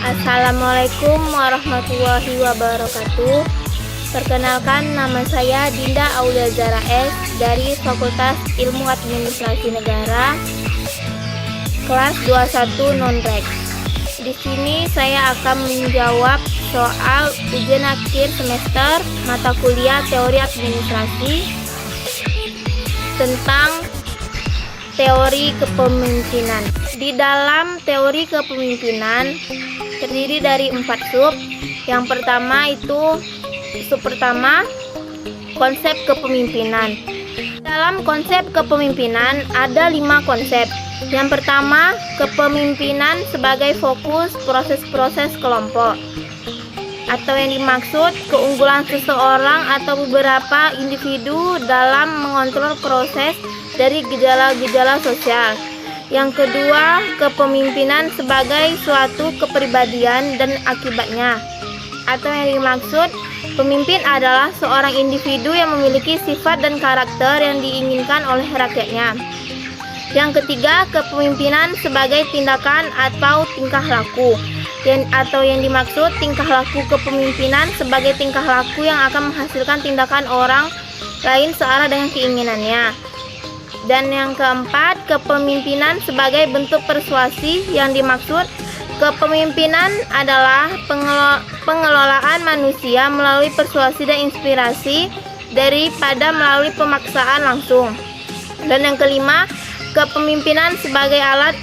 Assalamualaikum warahmatullahi wabarakatuh. Perkenalkan, nama saya Dinda Aulia Zara S dari Fakultas Ilmu Administrasi Negara, kelas 21 non-rek. Di sini saya akan menjawab soal ujian akhir semester mata kuliah teori administrasi tentang teori kepemimpinan. Di dalam teori kepemimpinan terdiri dari 4 sub. Yang pertama itu sub pertama, konsep kepemimpinan. Dalam konsep kepemimpinan ada 5 konsep. Yang pertama, kepemimpinan sebagai fokus proses-proses kelompok, atau yang dimaksud keunggulan seseorang atau beberapa individu dalam mengontrol proses dari gejala-gejala sosial. Yang kedua, kepemimpinan sebagai suatu kepribadian dan akibatnya, atau yang dimaksud pemimpin adalah seorang individu yang memiliki sifat dan karakter yang diinginkan oleh rakyatnya. Yang ketiga, kepemimpinan sebagai tindakan atau tingkah laku, atau yang dimaksud tingkah laku kepemimpinan sebagai tingkah laku yang akan menghasilkan tindakan orang lain searah dengan keinginannya. Dan yang keempat, kepemimpinan sebagai bentuk persuasi, yang dimaksud kepemimpinan adalah pengelolaan manusia melalui persuasi dan inspirasi daripada melalui pemaksaan langsung. Dan yang kelima, kepemimpinan sebagai alat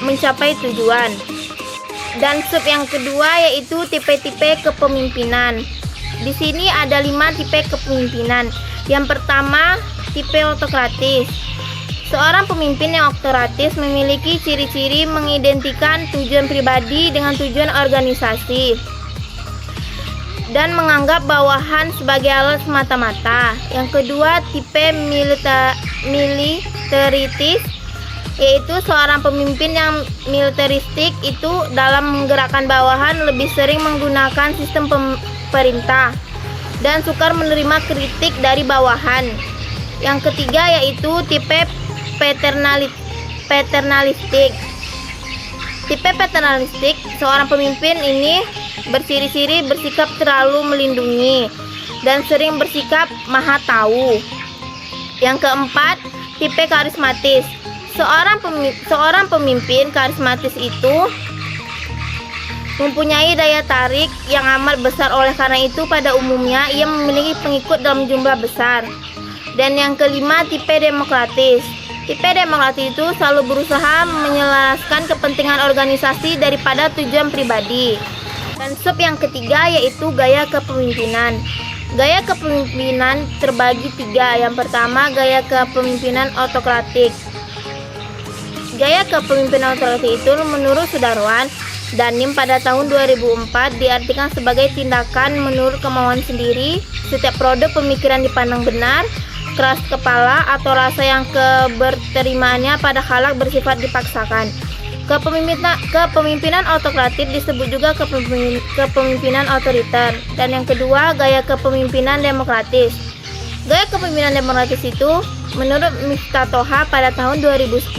mencapai tujuan. Dan sub yang kedua yaitu tipe-tipe kepemimpinan. Di sini ada 5 tipe kepemimpinan. Yang pertama, tipe autokratis. Seorang pemimpin yang autokratis memiliki ciri-ciri mengidentikan tujuan pribadi dengan tujuan organisasi dan menganggap bawahan sebagai alat semata-mata. Yang kedua, tipe militaritis, yaitu seorang pemimpin yang militeristik itu dalam menggerakkan bawahan lebih sering menggunakan sistem pemerintah dan sukar menerima kritik dari bawahan. Yang ketiga yaitu tipe paternalistik. Tipe paternalistik, seorang pemimpin ini berciri-ciri bersikap terlalu melindungi dan sering bersikap maha tahu. Yang keempat, tipe karismatis. Seorang pemimpin karismatis itu mempunyai daya tarik yang amat besar, oleh karena itu pada umumnya ia memiliki pengikut dalam jumlah besar. Dan yang kelima, tipe demokratis. Tipe demokratis itu selalu berusaha menyelaraskan kepentingan organisasi daripada tujuan pribadi. Dan sub yang ketiga yaitu gaya kepemimpinan. Gaya kepemimpinan terbagi 3. Yang pertama, gaya kepemimpinan autokratik. Gaya kepemimpinan autokratik itu menurut Sudarwan Danim pada tahun 2004 diartikan sebagai tindakan menurut kemauan sendiri. Setiap produk pemikiran dipandang benar, keras kepala, atau rasa yang keberterimaannya pada hal bersifat dipaksakan. Kepemimpinan autokratik disebut juga kepemimpinan otoriter. Dan yang kedua, gaya kepemimpinan demokratis. Gaya kepemimpinan demokratis itu menurut Miftah Toha pada tahun 2010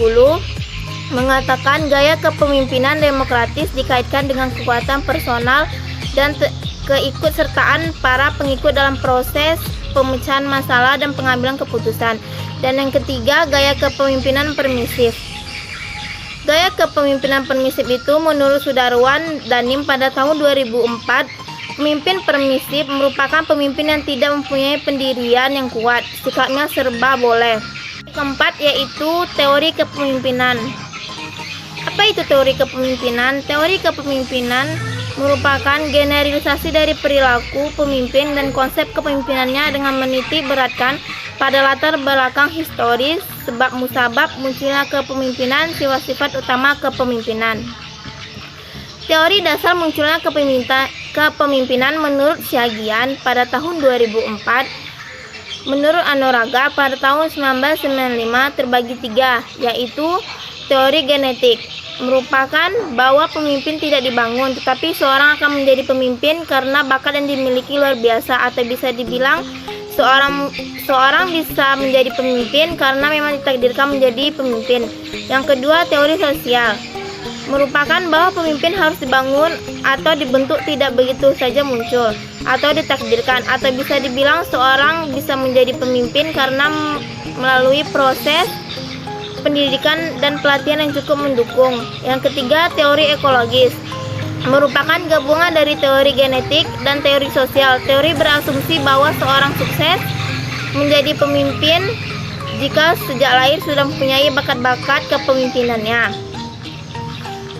mengatakan gaya kepemimpinan demokratis dikaitkan dengan kekuatan personal dan keikutsertaan para pengikut dalam proses pemecahan masalah dan pengambilan keputusan. Dan yang ketiga, gaya kepemimpinan permisif. Gaya kepemimpinan permisif itu menurut Sudarwan Danim pada tahun 2004, pemimpin permisif merupakan pemimpin yang tidak mempunyai pendirian yang kuat, sikapnya serba boleh. Keempat yaitu teori kepemimpinan. Apa itu teori kepemimpinan? Teori kepemimpinan merupakan generalisasi dari perilaku pemimpin dan konsep kepemimpinannya dengan menitik beratkan pada latar belakang historis, sebab musabab munculnya kepemimpinan, sifat-sifat utama kepemimpinan. Teori dasar munculnya kepemimpinan menurut Syagian pada tahun 2004. Menurut Anoraga pada tahun 1995 terbagi 3, yaitu teori genetik. Merupakan bahwa pemimpin tidak dibangun, tetapi seorang akan menjadi pemimpin karena bakat yang dimiliki luar biasa, atau bisa dibilang seorang bisa menjadi pemimpin karena memang ditakdirkan menjadi pemimpin. Yang kedua, teori sosial. merupakan bahwa pemimpin harus dibangun atau dibentuk, tidak begitu saja muncul atau ditakdirkan, atau bisa dibilang seorang bisa menjadi pemimpin karena melalui proses pendidikan dan pelatihan yang cukup mendukung. Yang ketiga, teori ekologis merupakan gabungan dari teori genetik dan teori sosial. Teori berasumsi bahwa seorang sukses menjadi pemimpin jika sejak lahir sudah mempunyai bakat-bakat kepemimpinannya.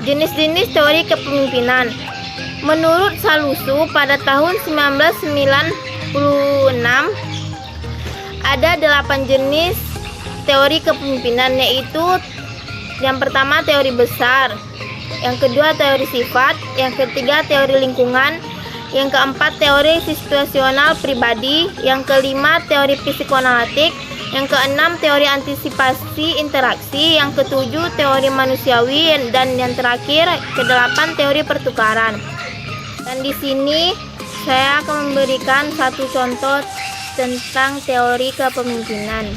Jenis-jenis teori kepemimpinan. Menurut Salusu pada tahun 1996 ada 8 jenis teori kepemimpinan, yaitu yang pertama teori besar, yang kedua teori sifat, yang ketiga teori lingkungan, yang keempat teori situasional pribadi, yang kelima teori psikoanalitik, yang keenam teori antisipasi interaksi, yang ketujuh teori manusiawi, dan yang terakhir kedelapan teori pertukaran. Dan di sini saya akan memberikan satu contoh tentang teori kepemimpinan.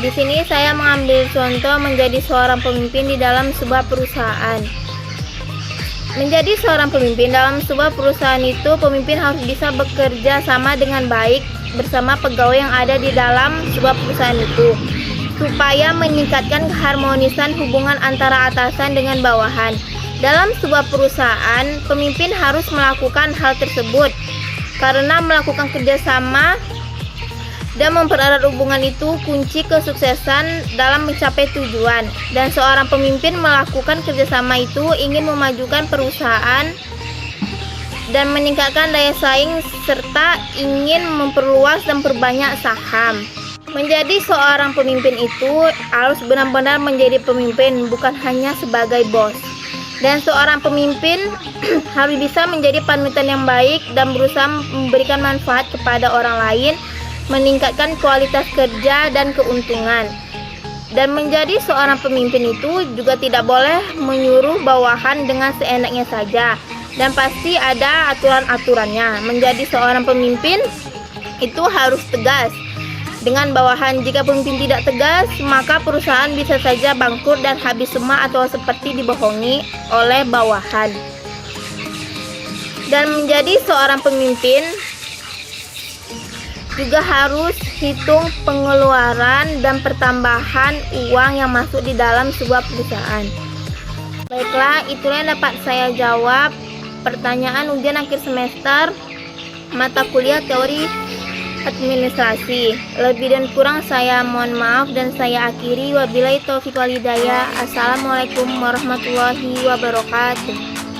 Di sini saya mengambil contoh menjadi seorang pemimpin di dalam sebuah perusahaan. Menjadi seorang pemimpin dalam sebuah perusahaan itu, pemimpin harus bisa bekerja sama dengan baik bersama pegawai yang ada di dalam sebuah perusahaan itu, supaya meningkatkan keharmonisan hubungan antara atasan dengan bawahan. Dalam sebuah perusahaan, pemimpin harus melakukan hal tersebut karena melakukan kerjasama dan mempererat hubungan itu kunci kesuksesan dalam mencapai tujuan. Dan seorang pemimpin melakukan kerjasama itu ingin memajukan perusahaan dan meningkatkan daya saing serta ingin memperluas dan perbanyak saham. Menjadi seorang pemimpin itu harus benar-benar menjadi pemimpin, bukan hanya sebagai bos. Dan seorang pemimpin harus bisa menjadi panutan yang baik dan berusaha memberikan manfaat kepada orang lain, meningkatkan kualitas kerja dan keuntungan. Dan menjadi seorang pemimpin itu juga tidak boleh menyuruh bawahan dengan seenaknya saja, dan pasti ada aturan-aturannya. Menjadi seorang pemimpin itu harus tegas dengan bawahan. Jika pemimpin tidak tegas, maka perusahaan bisa saja bangkrut dan habis semua atau seperti dibohongi oleh bawahan. Dan menjadi seorang pemimpin juga harus hitung pengeluaran dan pertambahan uang yang masuk di dalam sebuah perusahaan. Baiklah, itulah yang dapat saya jawab pertanyaan ujian akhir semester mata kuliah teori administrasi. Lebih dan kurang saya mohon maaf dan saya akhiri. Wabillahi taufiq wal hidayah. Assalamualaikum warahmatullahi wabarakatuh.